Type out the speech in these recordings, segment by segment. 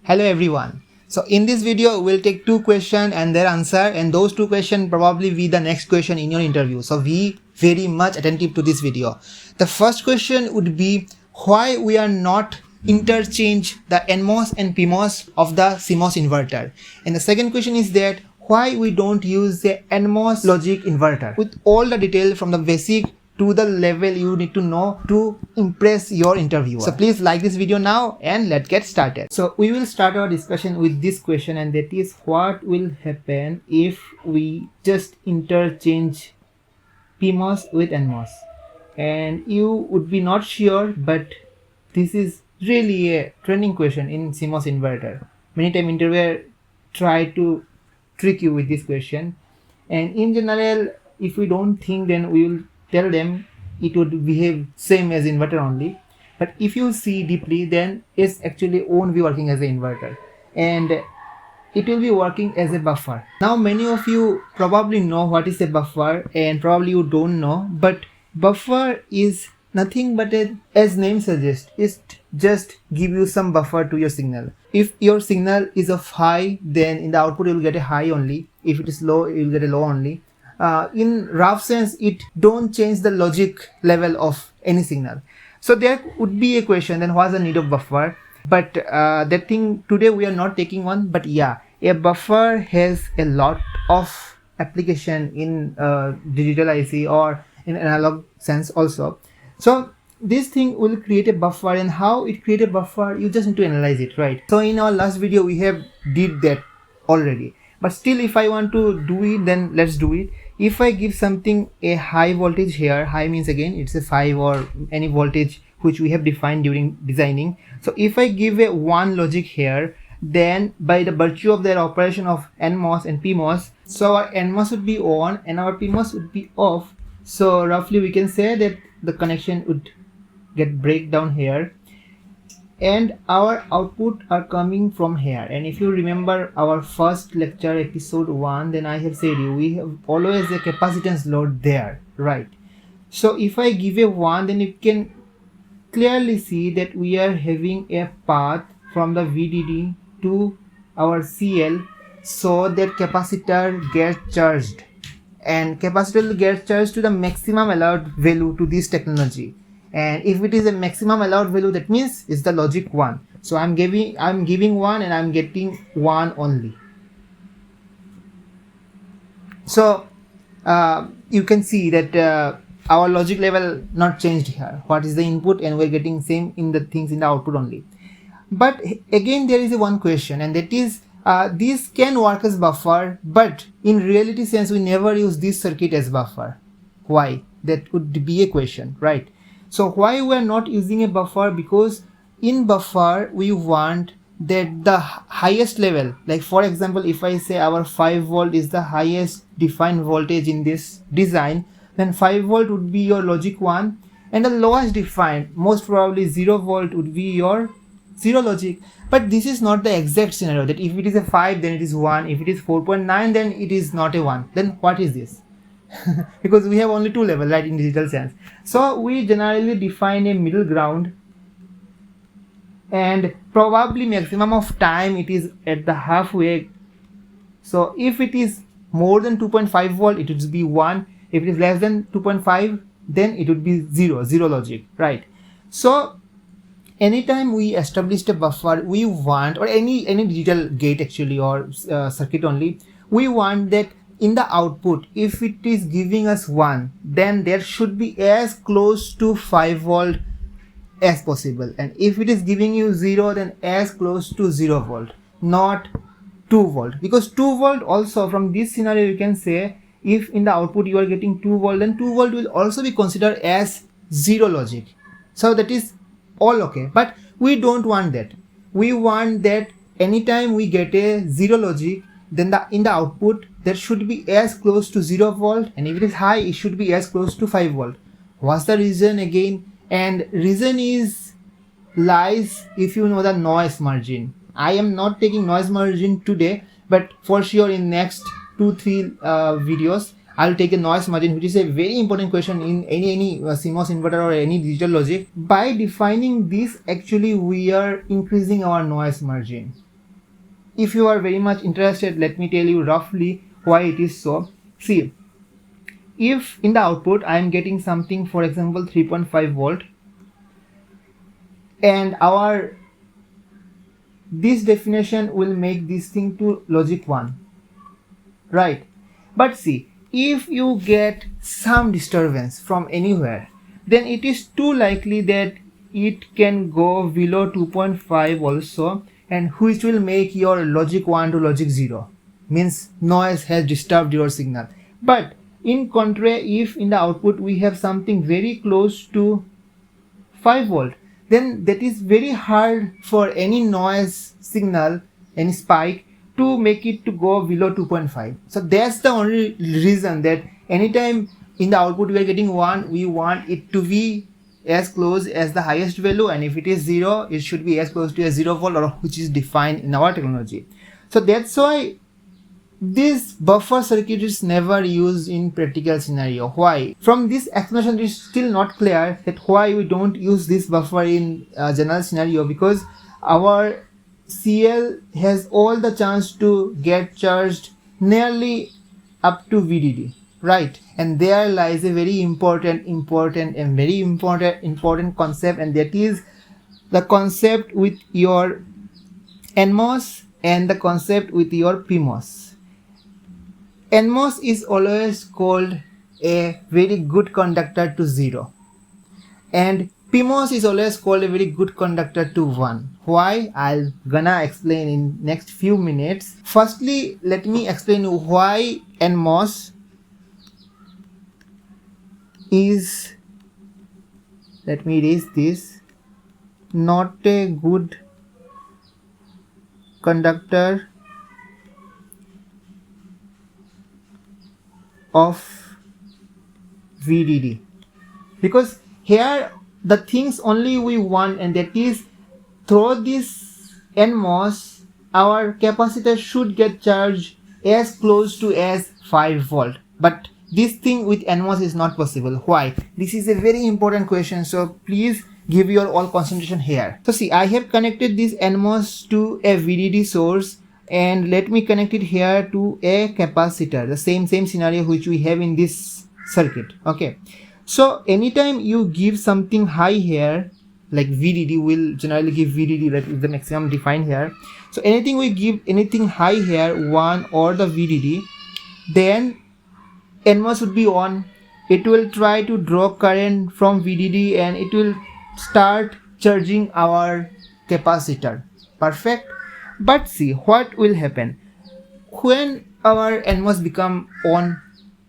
Hello everyone. So in this video we'll take two questions and their answer, and those two questions probably be the next question in your interview. So be very much attentive to this video. The first question would be why we are not interchange the NMOS and PMOS of the CMOS inverter. And the second question is that why we don't use the NMOS logic inverter. With all the detail from the basic to the level you need to know to impress your interviewer. So please like this video now and let's get started. So we will start our discussion with this question, and that is what will happen if we just interchange PMOS with NMOS. And you would be not sure, but this is really a trending question in CMOS inverter. Many times interviewer try to trick you with this question, and in general if we don't think, then we will tell them it would behave same as inverter only. But if you see deeply, then it's actually won't be working as an inverter, and it will be working as a buffer. Now many of you probably know what is a buffer, and probably you don't know, but buffer is nothing but as name suggests, it just give you some buffer to your signal. If your signal is of high, then in the output you will get a high only. If it is low, you will get a low only. In rough sense, it don't change the logic level of any signal. So there would be a question, then what's the need of buffer? But that thing today we are not taking one. But yeah, a buffer has a lot of application in digital IC or in analog sense also. So this thing will create a buffer, and how it create a buffer, you just need to analyze it, right? So in our last video we have did that already, but still if I want to do it, then let's do it. If I give something a high voltage here, high means again it's a 5 or any voltage which we have defined during designing. So if I give a 1 logic here, then by the virtue of their operation of NMOS and PMOS, so our NMOS would be on and our PMOS would be off. So roughly we can say that the connection would get break down here, and our output are coming from here. And if you remember our first lecture episode 1, then I have said you we have always a capacitance load there, right? So if I give a 1, then you can clearly see that we are having a path from the VDD to our CL, so that capacitor gets charged, and capacitor will get charged to the maximum allowed value to this technology. And if it is a maximum allowed value, that means it's the logic 1. So I'm giving 1 and I'm getting 1 only. So you can see that our logic level not changed here. What is the input, and we're getting same in the things in the output only. But again there is a one question, and that is this can work as buffer, but in reality sense we never use this circuit as buffer. Why? That would be a question, right? So why we are not using a buffer? Because in buffer we want that the highest level, like for example if I say our 5 volt is the highest defined voltage in this design, then 5 volt would be your logic 1, and the lowest defined, most probably 0 volt, would be your 0 logic. But this is not the exact scenario, that if it is a 5 then it is 1, if it is 4.9 then it is not a 1. Then what is this? Because we have only 2 levels, right, in digital sense. So we generally define a middle ground, and probably maximum of time it is at the halfway. So if it is more than 2.5 volt, it would be 1. If it is less than 2.5, then it would be 0 logic, right? So anytime we established a buffer, we want, or any digital gate actually, or circuit only, we want that in the output, if it is giving us 1, then there should be as close to 5 volt as possible, and if it is giving you 0, then as close to 0 volt, not 2 volt. Because 2 volt also, from this scenario you can say, if in the output you are getting 2 volt, then 2 volt will also be considered as 0 logic. So that is all okay, but we don't want that. We want that anytime we get a 0 logic, then in the output there should be as close to 0 volt, and if it is high it should be as close to 5 volt. What's the reason again? And reason is lies if you know the noise margin. I am not taking noise margin today, but for sure in next 2-3 videos I'll take a noise margin, which is a very important question in any CMOS inverter or any digital logic. By defining this, actually we are increasing our noise margin. if you are very much interested, let me tell you roughly why it is so. See, if in the output I am getting something, for example 3.5 volt, and this definition will make this thing to logic 1, right? But see, if you get some disturbance from anywhere, then it is too likely that it can go below 2.5 also, and which will make your logic 1 to logic 0, means noise has disturbed your signal. But in contrary, if in the output we have something very close to 5 volt, then that is very hard for any noise signal, any spike, to make it to go below 2.5. So that's the only reason that anytime in the output we are getting 1, we want it to be as close as the highest value, and if it is 0, it should be as close to a 0 volt, or which is defined in our technology. So that's why this buffer circuit is never used in practical scenario. Why? From this explanation, it is still not clear that why we don't use this buffer in general scenario, because our CL has all the chance to get charged nearly up to VDD, right? And there lies a very important concept, and that is the concept with your NMOS and the concept with your PMOS. NMOS is always called a very good conductor to 0, and PMOS is always called a very good conductor to 1. Why? I'll gonna explain in next few minutes. Firstly, let me explain why NMOS is, let me erase this, not a good conductor of VDD, because here the things only we want, and that is through this NMOS our capacitor should get charged as close to as 5 volt, but this thing with NMOS is not possible. Why? This is a very important question, so please give your all concentration here. So see, I have connected this NMOS to a VDD source, and let me connect it here to a capacitor, the same scenario which we have in this circuit. Okay, so anytime you give something high here, like VDD, will generally give VDD, that is the maximum defined here. So anything we give anything high here, 1 or the VDD, then NMOS would be on. It will try to draw current from VDD and it will start charging our capacitor. Perfect. But see, what will happen when our NMOS become on?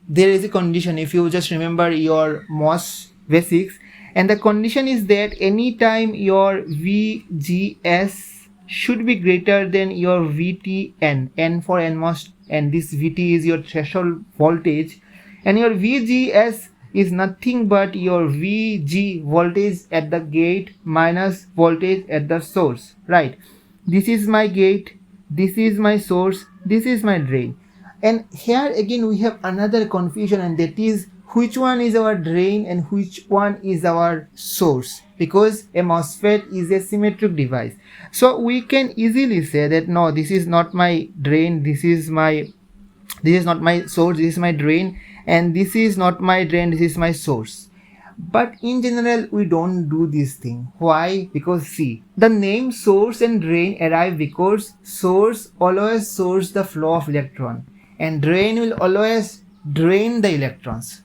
There is a condition, if you just remember your MOS basics, and the condition is that anytime your VGS should be greater than your VTN, N for NMOS, and this VT is your threshold voltage, and your VGS is nothing but your VG voltage at the gate minus voltage at the source, right? This is my gate, this is my source, this is my drain. And here again we have another confusion, and that is which one is our drain and which one is our source, because a MOSFET is a symmetric device. So we can easily say that no, this is not my drain, this is not my source, this is my drain, and this is not my drain, this is my source. But in general we don't do this thing. Why? Because see, the name source and drain arrive because source always source the flow of electron and drain will always drain the electrons.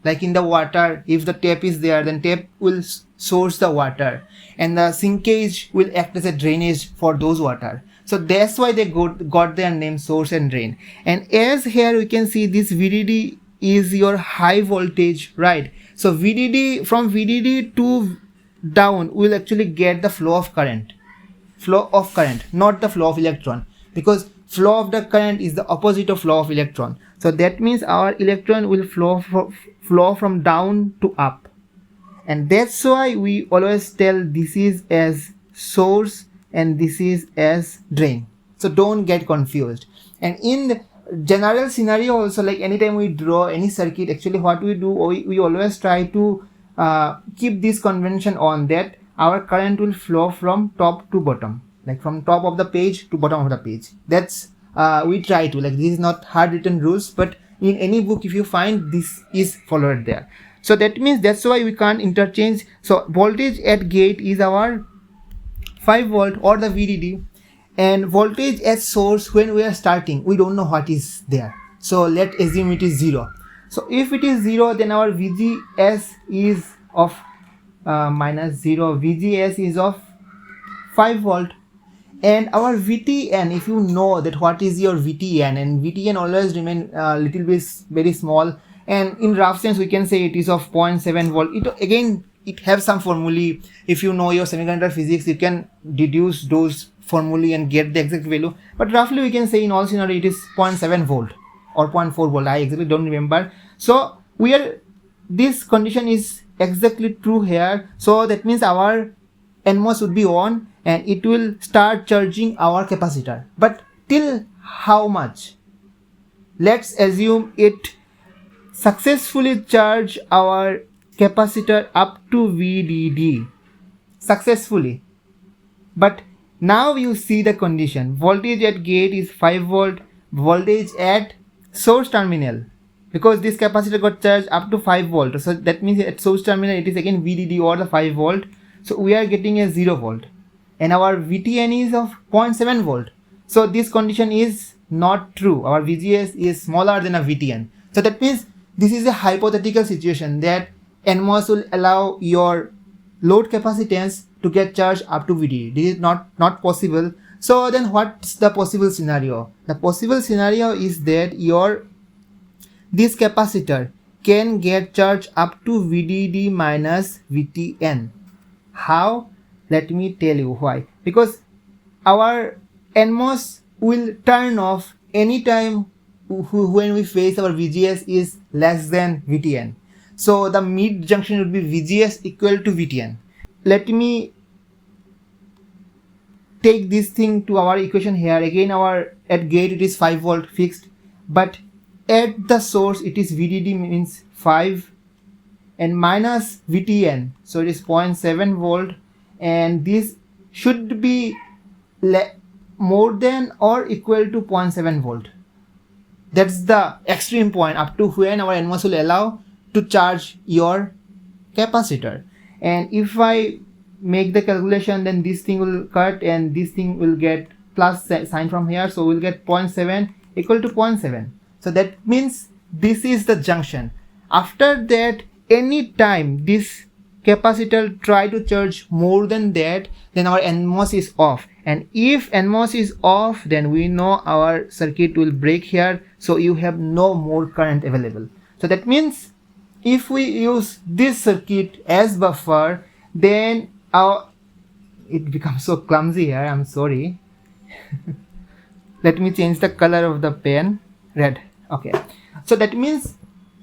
Like in the water, if the tap is there, then tap will source the water and the sinkage will act as a drainage for those water. So that's why they got their name source and drain. And as here we can see, this VDD is your high voltage, right? So VDD, from VDD to down, will actually get the flow of current, not the flow of electron, because flow of the current is the opposite of flow of electron. So that means our electron will flow from down to up, and that's why we always tell this is as source and this is as drain. So don't get confused. And in the general scenario also, like anytime we draw any circuit, actually what we do, we always try to keep this convention on, that our current will flow from top to bottom. like from top of the page to bottom of the page. That's we try to, like, this is not hard written rules, but in any book if you find, this is followed there. So that means that's why we can't interchange. So voltage at gate is our 5 volt or the VDD, and voltage at source when we are starting, we don't know what is there. So let's assume it is 0. So if it is 0, then our VGS is of minus 0, VGS is of 5 volt, and our VTN, if you know that what is your VTN, and VTN always remain little bit very small, and in rough sense we can say it is of 0.7 volt. It have some formulae. If you know your semiconductor physics, you can deduce those formulae and get the exact value, but roughly we can say in all scenario it is 0.7 volt or 0.4 volt. I exactly don't remember. So this condition is exactly true here. So that means our NMOS would be on and it will start charging our capacitor. But till how much? Let's assume it successfully charge our capacitor up to VDD successfully. But now you see the condition. Voltage at gate is 5 volt, voltage at source terminal, because this capacitor got charged up to 5 volt. So that means at source terminal it is again VDD or the 5 volt. So we are getting a 0 volt, and our VTN is of 0.7 volt. So this condition is not true. Our VGS is smaller than a VTN. So that means this is a hypothetical situation that NMOS will allow your load capacitance to get charged up to VDD. This is not possible. So then what's the possible scenario? The possible scenario is that this capacitor can get charged up to VDD minus VTN. How? Let me tell you why. Because our NMOS will turn off anytime when we face our VGS is less than VTN. So the mid junction would be VGS equal to VTN. Let me take this thing to our equation here. Again, our at gate it is 5 volt fixed, but at the source it is VDD means 5 and minus VTN, so it is 0.7 volt, and this should be more than or equal to 0.7 volt. That's the extreme point up to when our NMOS will allow to charge your capacitor. And if I make the calculation, then this thing will cut and this thing will get plus sign from here, so we'll get 0.7 equal to 0.7. So that means this is the junction. After that, any time this capacitor try to charge more than that, then our NMOS is off, and if NMOS is off, then we know our circuit will break here, so you have no more current available. So that means if we use this circuit as buffer, then it becomes so clumsy here, I'm sorry. Let me change the color of the pen, red. Okay, so that means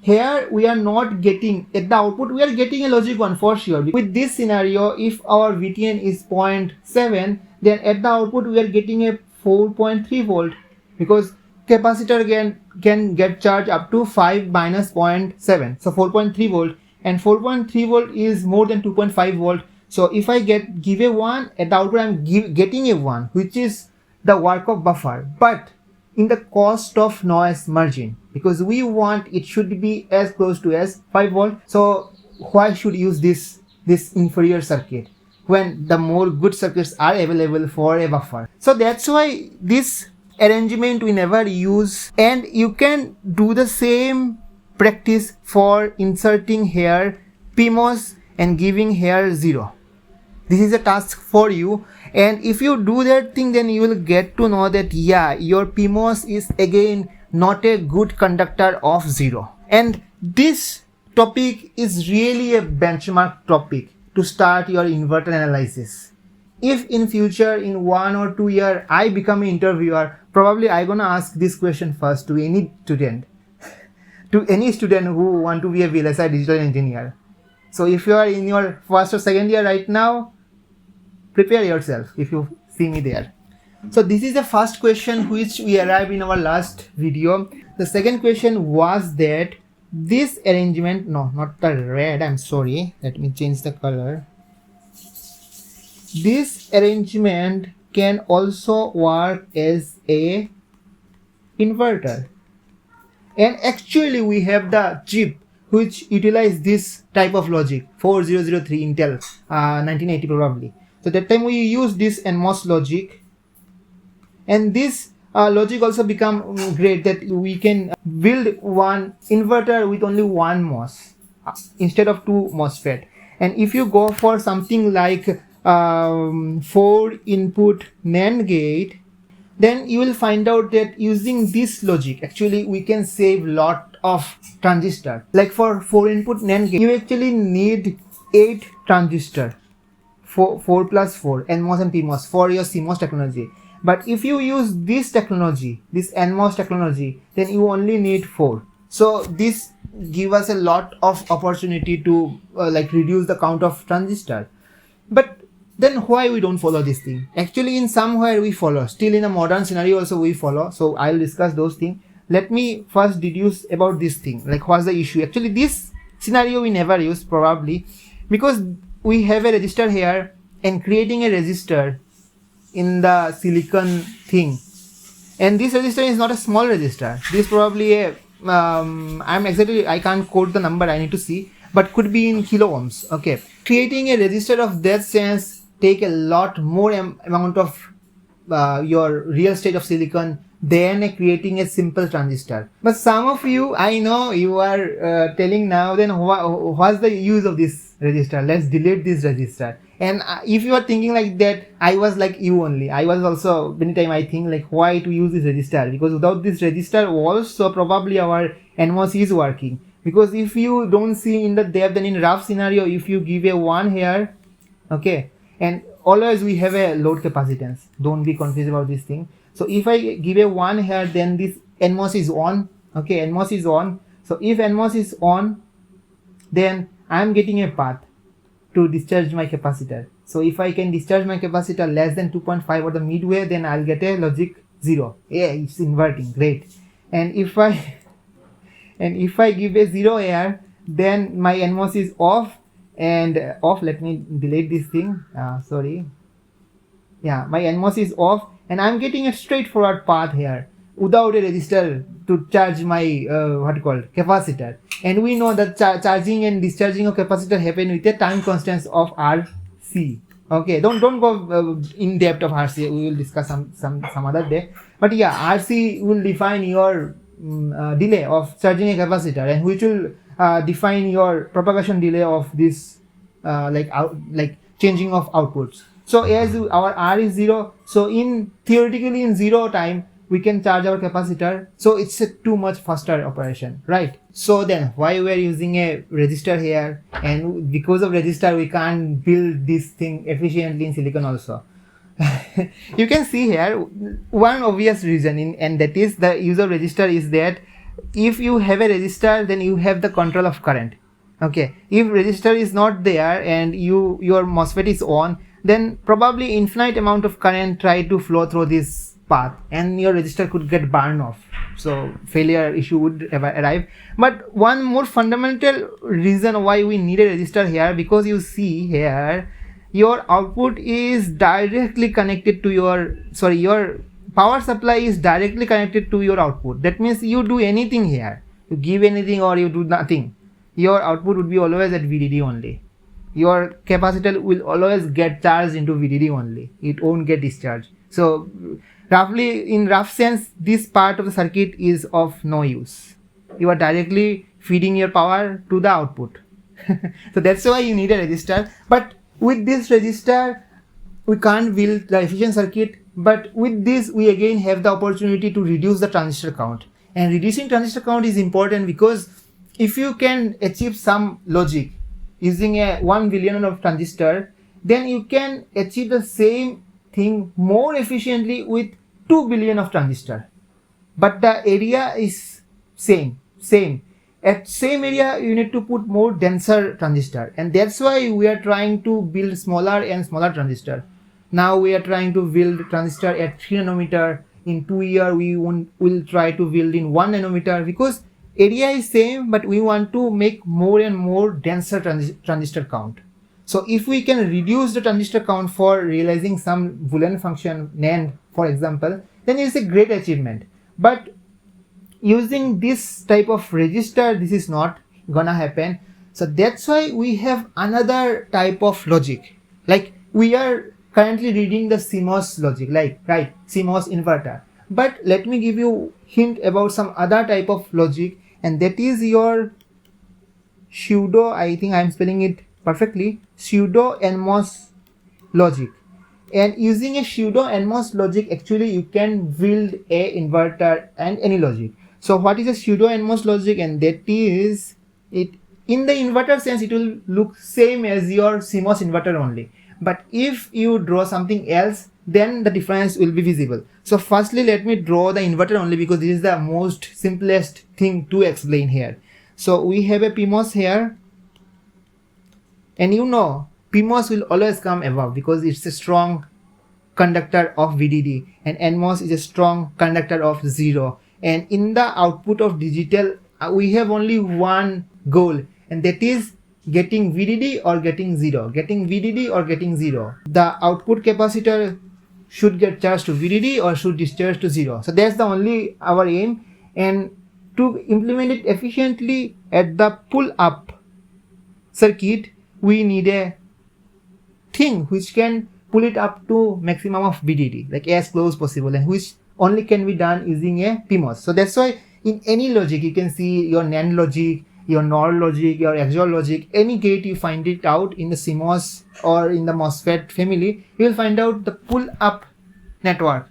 here we are not getting, at the output we are getting a logic 1 for sure. With this scenario, if our VTN is 0.7, then at the output we are getting a 4.3 volt, because capacitor can get charged up to 5 minus 0.7, so 4.3 volt, and 4.3 volt is more than 2.5 volt. So if I give a 1, at the output I am getting a 1, which is the work of buffer, but in the cost of noise margin, because we want it should be as close to as 5 volt. So why should use this inferior circuit when the more good circuits are available for a buffer? So that's why this arrangement we never use, and you can do the same practice for inserting here PMOS and giving here 0. This is a task for you, and if you do that thing, then you will get to know that yeah, your PMOS is again not a good conductor of 0. And this topic is really a benchmark topic to start your inverter analysis. If in future, in 1 or 2 years, I become an interviewer, probably I gonna ask this question first to any student, who want to be a VLSI digital engineer. So if you are in your first or second year right now, prepare yourself if you see me there. So this is the first question which we arrived in our last video. The second question was that this arrangement, no, not the red, I'm sorry, let me change the color. This arrangement can also work as a inverter. And actually we have the chip which utilize this type of logic, 4003 Intel 1980 probably. So that time we use this NMOS logic, and this logic also become great that we can build one inverter with only one MOS instead of two MOSFET. And if you go for something like 4 input NAND gate, then you will find out that using this logic actually we can save lot of transistor. Like for 4 input NAND gate, you actually need 8 transistor, 4 plus 4 NMOS and PMOS for your CMOS technology. But if you use this technology, this NMOS technology, then you only need 4. So this give us a lot of opportunity to like reduce the count of transistor. But then why we don't follow this thing? Actually in somewhere we follow, still in a modern scenario also we follow. So I'll discuss those things. Let me first deduce about this thing, like what's the issue. Actually this scenario we never use probably because we have a resistor here, and creating a resistor in the silicon thing, and this resistor is not a small resistor. This probably a I can't quote the number, I need to see, but could be in kilo ohms. Okay, creating a resistor of that sense take a lot more amount of your real estate of silicon than creating a simple transistor. But some of you, I know you are telling now, then what's the use of this resistor? Let's delete this resistor. And if you are thinking like that, I was like you only. I was also, many time I think like why to use this resistor, because without this resistor also probably our NMOS is working. Because if you don't see in the depth, then in rough scenario, if you give a 1 here, okay, and always we have a load capacitance, don't be confused about this thing. So if I give a 1 here, then this NMOS is on, okay, NMOS is on. So if NMOS is on, then I am getting a path to discharge my capacitor. So if I can discharge my capacitor less than 2.5 or the midway, then I'll get a logic 0. Yeah, it's inverting, great. And if I give a 0 here, then my NMOS is off, and off, let me delete this thing, sorry. Yeah, my NMOS is off, and I'm getting a straightforward path here without a resistor to charge my capacitor. And we know that charging and discharging of capacitor happen with a time constant of RC. Okay, don't go in depth of RC. We will discuss some other day. But yeah, RC will define your delay of charging a capacitor, and which will define your propagation delay of this like changing of outputs. So as our R is 0, so theoretically in 0 time we can charge our capacitor. So it's a too much faster operation, right? So then why we are using a resistor here, and because of resistor we can't build this thing efficiently in silicon also. You can see here one obvious reason, and that is the use of resistor is that if you have a resistor, then you have the control of current. Okay, if resistor is not there and your MOSFET is on, then probably infinite amount of current try to flow through this path, and your resistor could get burned off. So failure issue would arrive. But one more fundamental reason why we need a resistor here, because you see here your output is directly connected to your power supply is directly connected to your output. That means you do anything here, you give anything or you do nothing, your output would be always at VDD only. Your capacitor will always get charged into VDD only, it won't get discharged. So roughly, in rough sense, this part of the circuit is of no use. You are directly feeding your power to the output. So that's why you need a resistor. But with this resistor we can't build the efficient circuit, but with this we again have the opportunity to reduce the transistor count. And reducing transistor count is important because if you can achieve some logic using a 1 billion of transistor, then you can achieve the same thing more efficiently with 2 billion of transistor. But the area is same. At same area you need to put more denser transistor, and that's why we are trying to build smaller and smaller transistor. Now we are trying to build transistor at 3 nanometer. In 2 years we will try to build in 1 nanometer, because area is same, but we want to make more and more denser transistor count. So if we can reduce the transistor count for realizing some Boolean function NAND, for example, then it's a great achievement. But using this type of register, this is not gonna happen. So that's why we have another type of logic. Like we are currently reading the CMOS logic, like right, CMOS inverter. But let me give you hint about some other type of logic, and that is your pseudo, I think I'm spelling it perfectly, Pseudo NMOS logic. And using a Pseudo NMOS logic, actually you can build a inverter and any logic. So what is a Pseudo NMOS logic? And that is, it in the inverter sense it will look same as your CMOS inverter only, but if you draw something else, then the difference will be visible. So firstly, let me draw the inverter only, because this is the most simplest thing to explain here. So we have a PMOS here, and you know PMOS will always come above because it's a strong conductor of VDD, and NMOS is a strong conductor of 0. And in the output of digital, we have only one goal, and that is getting VDD or getting 0, getting VDD or getting 0. The output capacitor should get charged to VDD or should discharge to 0. So that's the only our aim, and to implement it efficiently at the pull up circuit, we need a thing which can pull it up to maximum of VDD, like as close possible, and which only can be done using a PMOS. So that's why in any logic you can see your NAND logic, your NOR logic, your XOR logic, any gate you find it out in the CMOS or in the MOSFET family, you will find out the pull up network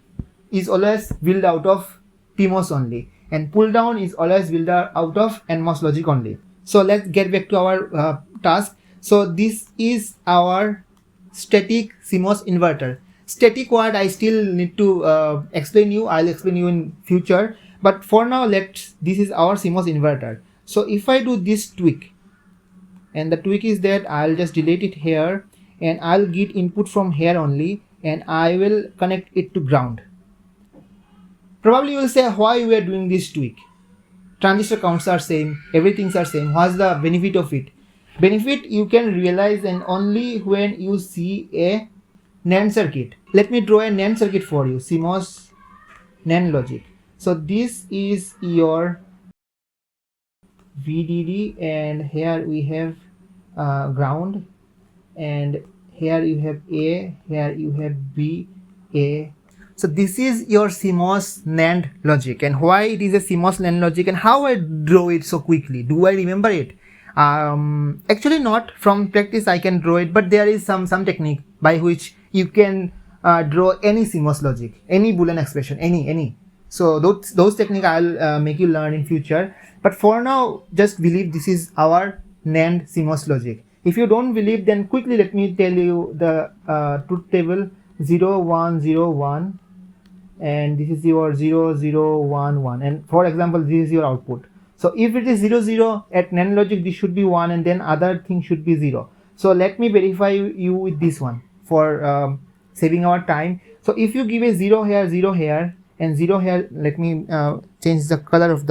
is always built out of PMOS only, and pull down is always built out of NMOS logic only. So let's get back to our task. So this is our static CMOS inverter. Static word I still need to explain you. I'll explain you in future. But for now, this is our CMOS inverter. So if I do this tweak, and the tweak is that I'll just delete it here, and I'll get input from here only, and I will connect it to ground. Probably you will say, why we are doing this tweak? Transistor counts are same, everything's are same. What's the benefit of it? Benefit you can realize and only when you see a NAND circuit. Let me draw a NAND circuit for you, CMOS NAND logic. So this is your VDD, and here we have ground, and here you have A, here you have B, A. So this is your CMOS NAND logic, and why it is a CMOS NAND logic and how I draw it so quickly. Do I remember it? Actually not. From practice I can draw it, but there is some technique by which you can draw any CMOS logic, any Boolean expression, any. So those technique I'll make you learn in future. But for now, just believe this is our NAND CMOS logic. If you don't believe, then quickly let me tell you the truth table 0 1 0 1, and this is your 0 0 1 1, and for example this is your output. So if it is 0 0 at NAND logic, this should be 1, and then other thing should be 0. So let me verify you with this one for saving our time. So if you give a 0 here and 0 here, let me change the color of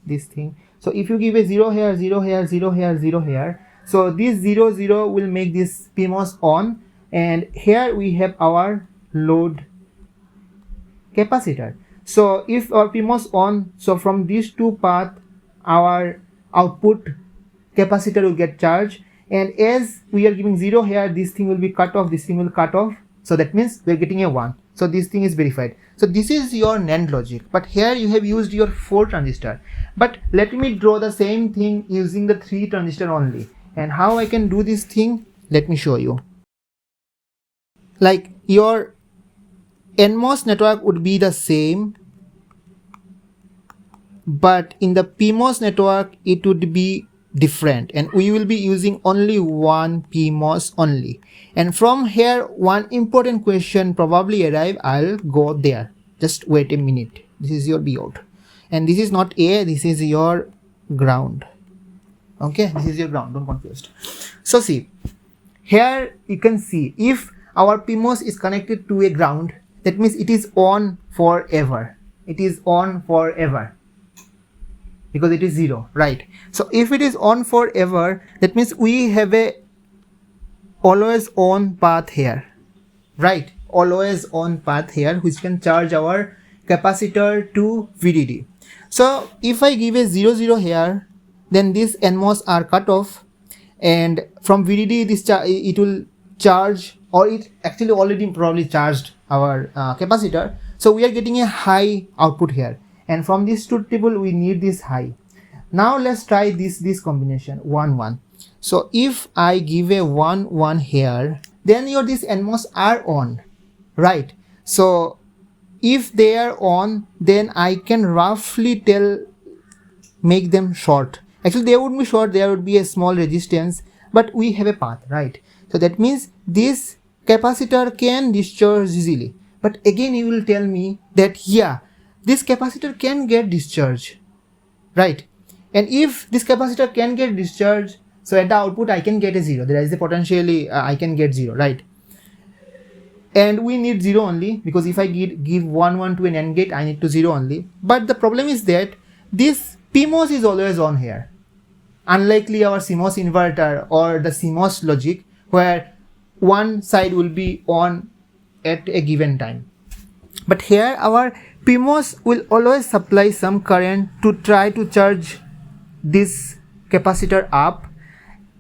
this thing. So if you give a 0 here, 0 here, 0 here, 0 here, so this 0 0 will make this PMOS on, and here we have our load capacitor. So if our PMOS on, so from these two paths our output capacitor will get charged, and as we are giving 0 here, this thing will be cut off, this thing will cut off, so that means we are getting a 1. So this thing is verified. So this is your NAND logic, but here you have used your 4 transistor. But let me draw the same thing using the 3 transistor only. And how I can do this thing, let me show you. Like your NMOS network would be the same, but in the PMOS network it would be different, and we will be using only one PMOS only. And from here one important question probably arrive. I'll go there, just wait a minute. This is your Bout, and this is not A, this is your ground. Okay, this is your ground, don't confuse. So see, here you can see if our PMOS is connected to a ground, that means it is on forever. It is on forever because it is 0, right? So if it is on forever, that means we have a always on path here, right? Always on path here, which can charge our capacitor to VDD. So if I give a 0 0 here, then these NMOS are cut off, and from VDD it will charge, or it actually already probably charged our capacitor. So we are getting a high output here, and from this truth table we need this high. Now let's try this combination 1 1. So if I give a 1 1 here, then these NMOS are on, right? So if they are on, then I can roughly make them short. Actually they would be short, there would be a small resistance, but we have a path, right? So that means this capacitor can discharge easily. But again you will tell me that yeah, this capacitor can get discharged, right? And if this capacitor can get discharged, so at the output I can get a 0. There is a potentially I can get 0, right? And we need 0 only, because if I give 1 1 to an AND gate, I need to 0 only. But the problem is that this PMOS is always on here, unlikely our CMOS inverter or the CMOS logic, where one side will be on at a given time. But here our PMOS will always supply some current to try to charge this capacitor up,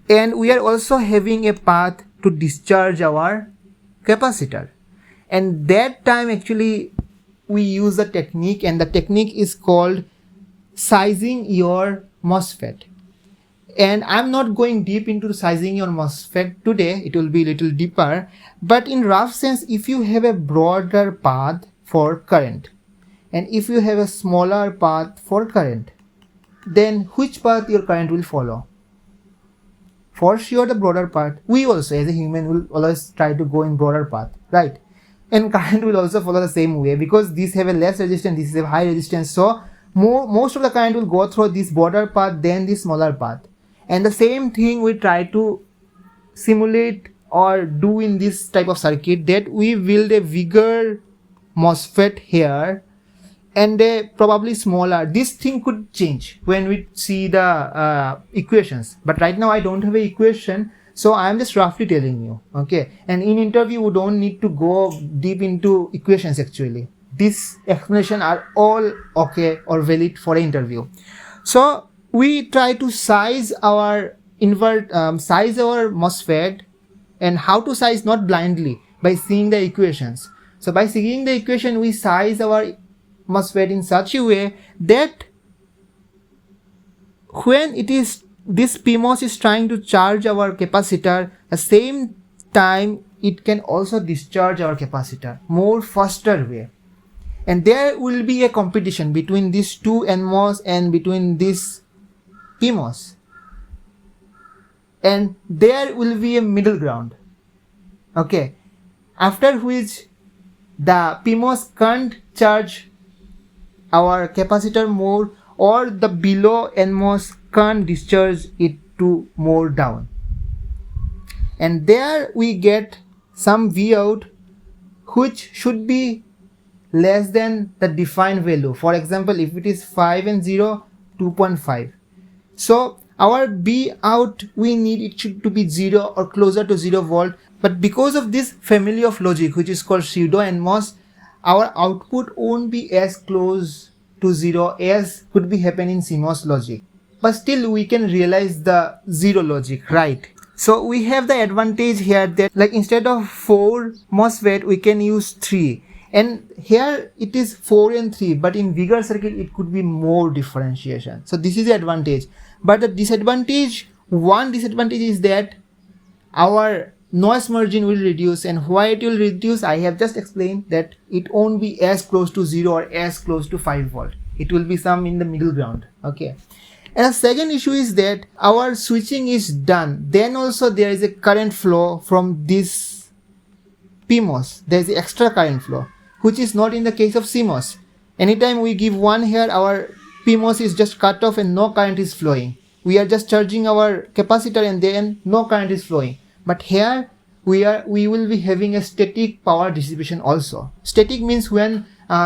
and we are also having a path to discharge our capacitor. And that time actually we use a technique, and the technique is called sizing your MOSFET. And I'm not going deep into sizing your MOSFET today, it will be a little deeper, but in rough sense, if you have a broader path for current and if you have a smaller path for current, then which path your current will follow? For sure the broader path. We also as a human will always try to go in broader path, right? And current will also follow the same way, because these have a less resistance, this is a high resistance, so most of the current will go through this broader path than this smaller path. And the same thing we try to simulate or do in this type of circuit, that we build a bigger MOSFET here and a probably smaller. This thing could change when we see the equations, but right now I don't have an equation, so I am just roughly telling you, okay? And in interview we don't need to go deep into equations actually. These explanations are all okay or valid for an interview. So we try to size our size our MOSFET, and how to size not blindly, by seeing the equations. So by seeing the equation, we size our MOSFET in such a way that when this PMOS is trying to charge our capacitor, at the same time it can also discharge our capacitor more faster way. And there will be a competition between these two NMOS and between this PMOS, and there will be a middle ground, okay, after which the PMOS can't charge our capacitor more, or the below NMOS can't discharge it to more down, and there we get some V out which should be less than the defined value. For example, if it is 5 and 0, 2.5. So our B out, we need it to be 0 or closer to 0 volt. But because of this family of logic, which is called Pseudo NMOS, our output won't be as close to 0 as could be happen in CMOS logic. But still we can realize the 0 logic, right? So we have the advantage here that, like, instead of 4 MOSFET, we can use 3. And here it is 4 and 3, but in bigger circuit it could be more differentiation. So this is the advantage. But the disadvantage, one disadvantage is that our noise margin will reduce, and why it will reduce, I have just explained that it won't be as close to 0 or as close to 5 volt. It will be some in the middle ground, okay. And the second issue is that our switching is done. Then also there is a current flow from this PMOS. There is the extra current flow, which is not in the case of CMOS. Anytime we give 1 here, our PMOS is just cut off and no current is flowing. We are just charging our capacitor and then no current is flowing. But here we will be having a static power distribution also. Static means when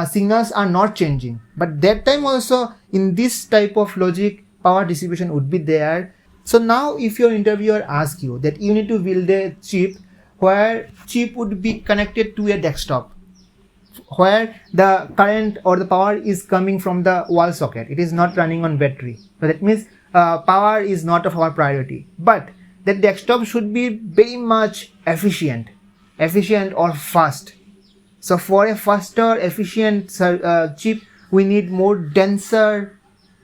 signals are not changing. But that time also in this type of logic, power distribution would be there. So now if your interviewer asks you that you need to build a chip where chip would be connected to a desktop, where the current or the power is coming from the wall socket, it is not running on battery. So that means power is not of our priority, but the desktop should be very much efficient or fast. So for a faster, efficient chip, we need more denser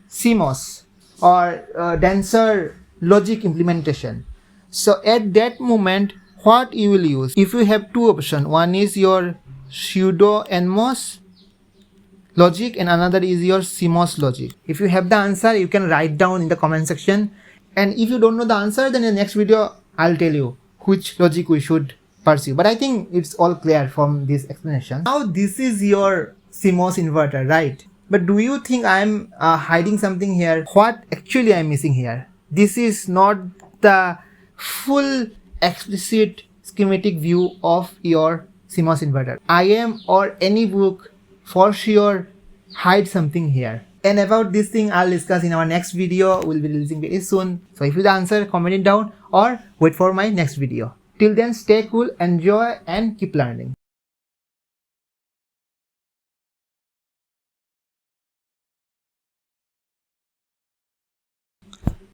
CMOS or denser logic implementation. So at that moment, what you will use? If you have two options, one is your Pseudo NMOS logic and another is your CMOS logic. If you have the answer, you can write down in the comment section. And if you don't know the answer, then in the next video, I'll tell you which logic we should pursue. But I think it's all clear from this explanation. Now this is your CMOS inverter, right? But do you think I'm hiding something here? What actually I'm missing here? This is not the full explicit schematic view of your CMOS inverter. IM or any book for sure hide something here. And about this thing I'll discuss in our next video. We'll be releasing very soon. So if you the answer, comment it down or wait for my next video. Till then, stay cool, enjoy and keep learning.